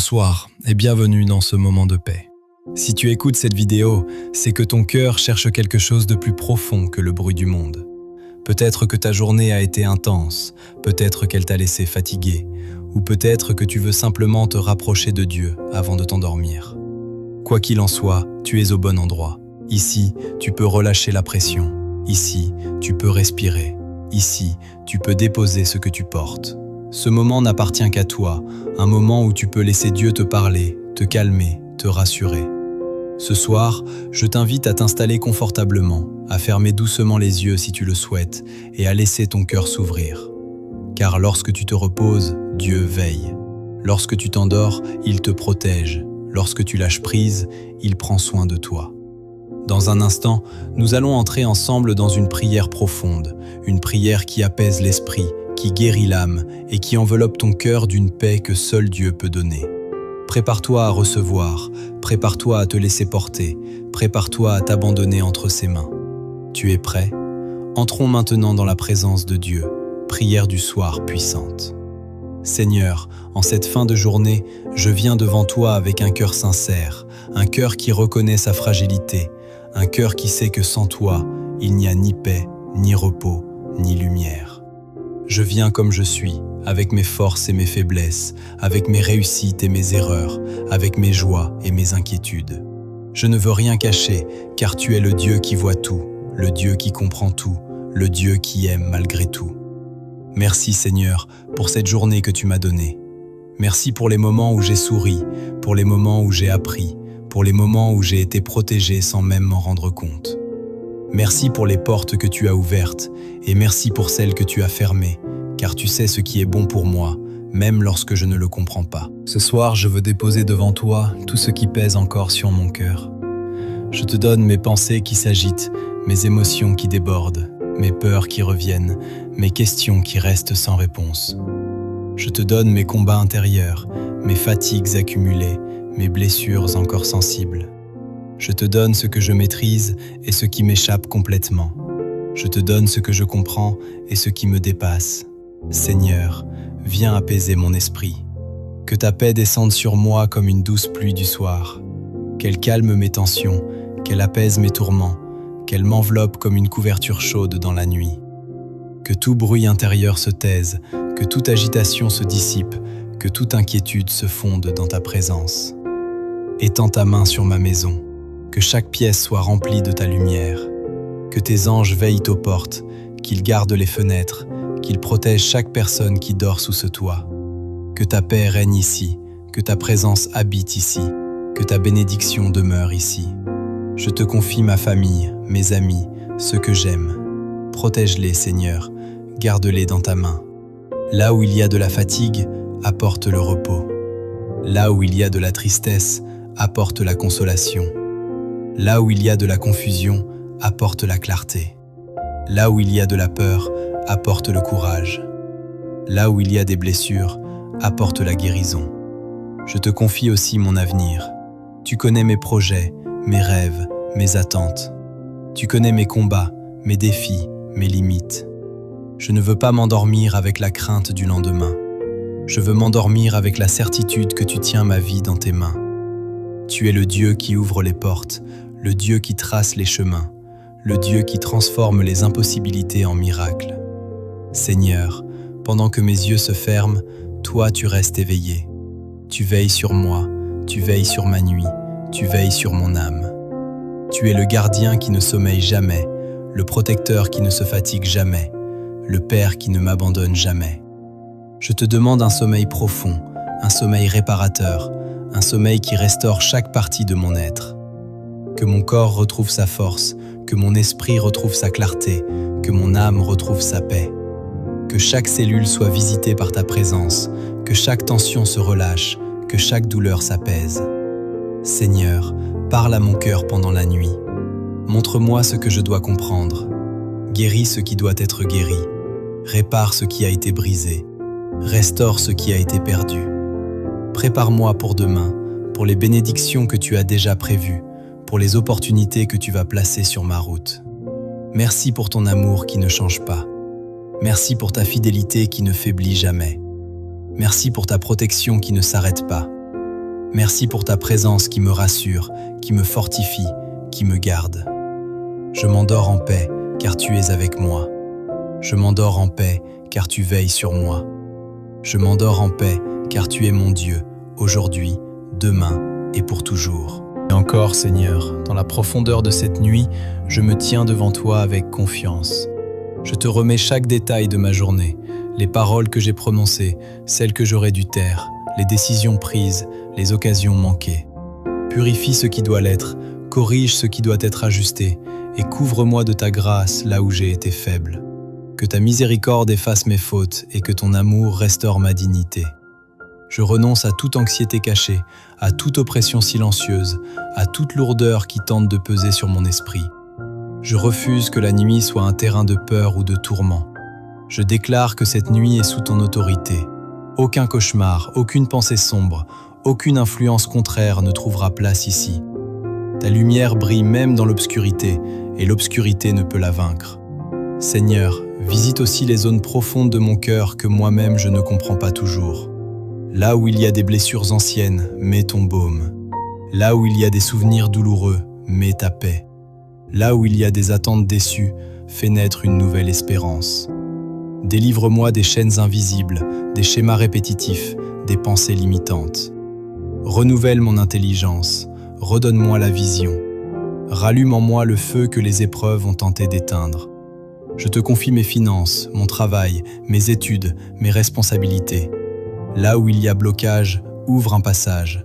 Bonsoir et bienvenue dans ce moment de paix. Si tu écoutes cette vidéo, c'est que ton cœur cherche quelque chose de plus profond que le bruit du monde. Peut-être que ta journée a été intense, peut-être qu'elle t'a laissé fatigué, ou peut-être que tu veux simplement te rapprocher de Dieu avant de t'endormir. Quoi qu'il en soit, tu es au bon endroit. Ici, tu peux relâcher la pression. Ici, tu peux respirer. Ici, tu peux déposer ce que tu portes. Ce moment n'appartient qu'à toi, un moment où tu peux laisser Dieu te parler, te calmer, te rassurer. Ce soir, je t'invite à t'installer confortablement, à fermer doucement les yeux si tu le souhaites et à laisser ton cœur s'ouvrir. Car lorsque tu te reposes, Dieu veille. Lorsque tu t'endors, il te protège. Lorsque tu lâches prise, il prend soin de toi. Dans un instant, nous allons entrer ensemble dans une prière profonde, une prière qui apaise l'esprit, qui guérit l'âme et qui enveloppe ton cœur d'une paix que seul Dieu peut donner. Prépare-toi à recevoir, prépare-toi à te laisser porter, prépare-toi à t'abandonner entre ses mains. Tu es prêt? Entrons maintenant dans la présence de Dieu, prière du soir puissante. Seigneur, en cette fin de journée, je viens devant toi avec un cœur sincère, un cœur qui reconnaît sa fragilité, un cœur qui sait que sans toi, il n'y a ni paix, ni repos, ni lumière. Je viens comme je suis, avec mes forces et mes faiblesses, avec mes réussites et mes erreurs, avec mes joies et mes inquiétudes. Je ne veux rien cacher, car tu es le Dieu qui voit tout, le Dieu qui comprend tout, le Dieu qui aime malgré tout. Merci Seigneur pour cette journée que tu m'as donnée. Merci pour les moments où j'ai souri, pour les moments où j'ai appris, pour les moments où j'ai été protégé sans même m'en rendre compte. Merci pour les portes que tu as ouvertes et merci pour celles que tu as fermées, car tu sais ce qui est bon pour moi, même lorsque je ne le comprends pas. Ce soir, je veux déposer devant toi tout ce qui pèse encore sur mon cœur. Je te donne mes pensées qui s'agitent, mes émotions qui débordent, mes peurs qui reviennent, mes questions qui restent sans réponse. Je te donne mes combats intérieurs, mes fatigues accumulées, mes blessures encore sensibles. Je te donne ce que je maîtrise et ce qui m'échappe complètement. Je te donne ce que je comprends et ce qui me dépasse. Seigneur, viens apaiser mon esprit. Que ta paix descende sur moi comme une douce pluie du soir. Qu'elle calme mes tensions, qu'elle apaise mes tourments, qu'elle m'enveloppe comme une couverture chaude dans la nuit. Que tout bruit intérieur se taise, que toute agitation se dissipe, que toute inquiétude se fonde dans ta présence. Étends ta main sur ma maison, que chaque pièce soit remplie de ta lumière. Que tes anges veillent aux portes, qu'ils gardent les fenêtres, qu'ils protègent chaque personne qui dort sous ce toit. Que ta paix règne ici, que ta présence habite ici, que ta bénédiction demeure ici. Je te confie ma famille, mes amis, ceux que j'aime. Protège-les, Seigneur, garde-les dans ta main. Là où il y a de la fatigue, apporte le repos. Là où il y a de la tristesse, apporte la consolation. Là où il y a de la confusion, apporte la clarté. Là où il y a de la peur, apporte le courage. Là où il y a des blessures, apporte la guérison. Je te confie aussi mon avenir. Tu connais mes projets, mes rêves, mes attentes. Tu connais mes combats, mes défis, mes limites. Je ne veux pas m'endormir avec la crainte du lendemain. Je veux m'endormir avec la certitude que tu tiens ma vie dans tes mains. Tu es le Dieu qui ouvre les portes, le Dieu qui trace les chemins, le Dieu qui transforme les impossibilités en miracles. Seigneur, pendant que mes yeux se ferment, toi tu restes éveillé. Tu veilles sur moi, tu veilles sur ma nuit, tu veilles sur mon âme. Tu es le gardien qui ne sommeille jamais, le protecteur qui ne se fatigue jamais, le Père qui ne m'abandonne jamais. Je te demande un sommeil profond, un sommeil réparateur, un sommeil qui restaure chaque partie de mon être. Que mon corps retrouve sa force, que mon esprit retrouve sa clarté, que mon âme retrouve sa paix. Que chaque cellule soit visitée par ta présence, que chaque tension se relâche, que chaque douleur s'apaise. Seigneur, parle à mon cœur pendant la nuit. Montre-moi ce que je dois comprendre. Guéris ce qui doit être guéri. Répare ce qui a été brisé. Restaure ce qui a été perdu. Prépare-moi pour demain, pour les bénédictions que tu as déjà prévues, pour les opportunités que tu vas placer sur ma route. Merci pour ton amour qui ne change pas. Merci pour ta fidélité qui ne faiblit jamais. Merci pour ta protection qui ne s'arrête pas. Merci pour ta présence qui me rassure, qui me fortifie, qui me garde. Je m'endors en paix, car tu es avec moi. Je m'endors en paix, car tu veilles sur moi. Je m'endors en paix, car tu es mon Dieu, aujourd'hui, demain et pour toujours. Et encore, Seigneur, dans la profondeur de cette nuit, je me tiens devant toi avec confiance. Je te remets chaque détail de ma journée, les paroles que j'ai prononcées, celles que j'aurais dû taire, les décisions prises, les occasions manquées. Purifie ce qui doit l'être, corrige ce qui doit être ajusté, et couvre-moi de ta grâce là où j'ai été faible. Que ta miséricorde efface mes fautes et que ton amour restaure ma dignité. Je renonce à toute anxiété cachée, à toute oppression silencieuse, à toute lourdeur qui tente de peser sur mon esprit. Je refuse que la nuit soit un terrain de peur ou de tourment. Je déclare que cette nuit est sous ton autorité. Aucun cauchemar, aucune pensée sombre, aucune influence contraire ne trouvera place ici. Ta lumière brille même dans l'obscurité, et l'obscurité ne peut la vaincre. Seigneur, visite aussi les zones profondes de mon cœur que moi-même je ne comprends pas toujours. Là où il y a des blessures anciennes, mets ton baume. Là où il y a des souvenirs douloureux, mets ta paix. Là où il y a des attentes déçues, fais naître une nouvelle espérance. Délivre-moi des chaînes invisibles, des schémas répétitifs, des pensées limitantes. Renouvelle mon intelligence, redonne-moi la vision. Rallume en moi le feu que les épreuves ont tenté d'éteindre. Je te confie mes finances, mon travail, mes études, mes responsabilités. Là où il y a blocage, ouvre un passage.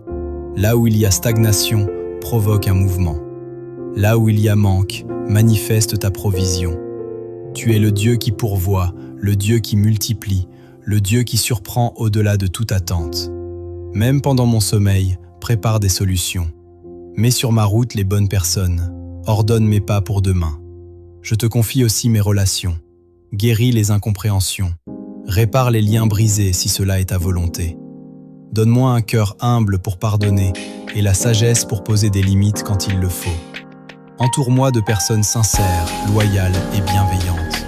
Là où il y a stagnation, provoque un mouvement. Là où il y a manque, manifeste ta provision. Tu es le Dieu qui pourvoit, le Dieu qui multiplie, le Dieu qui surprend au-delà de toute attente. Même pendant mon sommeil, prépare des solutions. Mets sur ma route les bonnes personnes. Ordonne mes pas pour demain. Je te confie aussi mes relations. Guéris les incompréhensions. Répare les liens brisés si cela est ta volonté. Donne-moi un cœur humble pour pardonner et la sagesse pour poser des limites quand il le faut. Entoure-moi de personnes sincères, loyales et bienveillantes.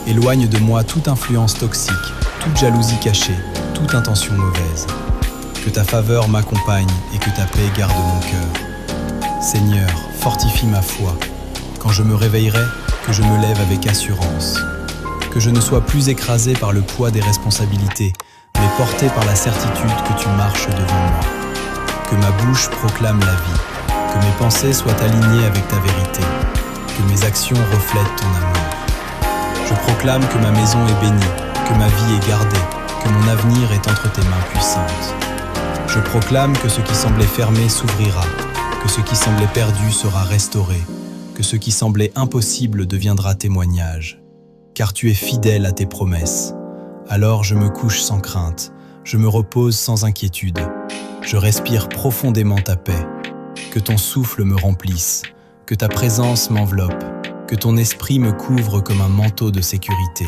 Éloigne de moi toute influence toxique, toute jalousie cachée, toute intention mauvaise. Que ta faveur m'accompagne et que ta paix garde mon cœur. Seigneur, fortifie ma foi. Quand je me réveillerai, que je me lève avec assurance. Que je ne sois plus écrasé par le poids des responsabilités, mais porté par la certitude que tu marches devant moi. Que ma bouche proclame la vie, que mes pensées soient alignées avec ta vérité, que mes actions reflètent ton amour. Je proclame que ma maison est bénie, que ma vie est gardée, que mon avenir est entre tes mains puissantes. Je proclame que ce qui semblait fermé s'ouvrira, que ce qui semblait perdu sera restauré, que ce qui semblait impossible deviendra témoignage. Car tu es fidèle à tes promesses. Alors je me couche sans crainte, je me repose sans inquiétude. Je respire profondément ta paix. Que ton souffle me remplisse, que ta présence m'enveloppe, que ton esprit me couvre comme un manteau de sécurité.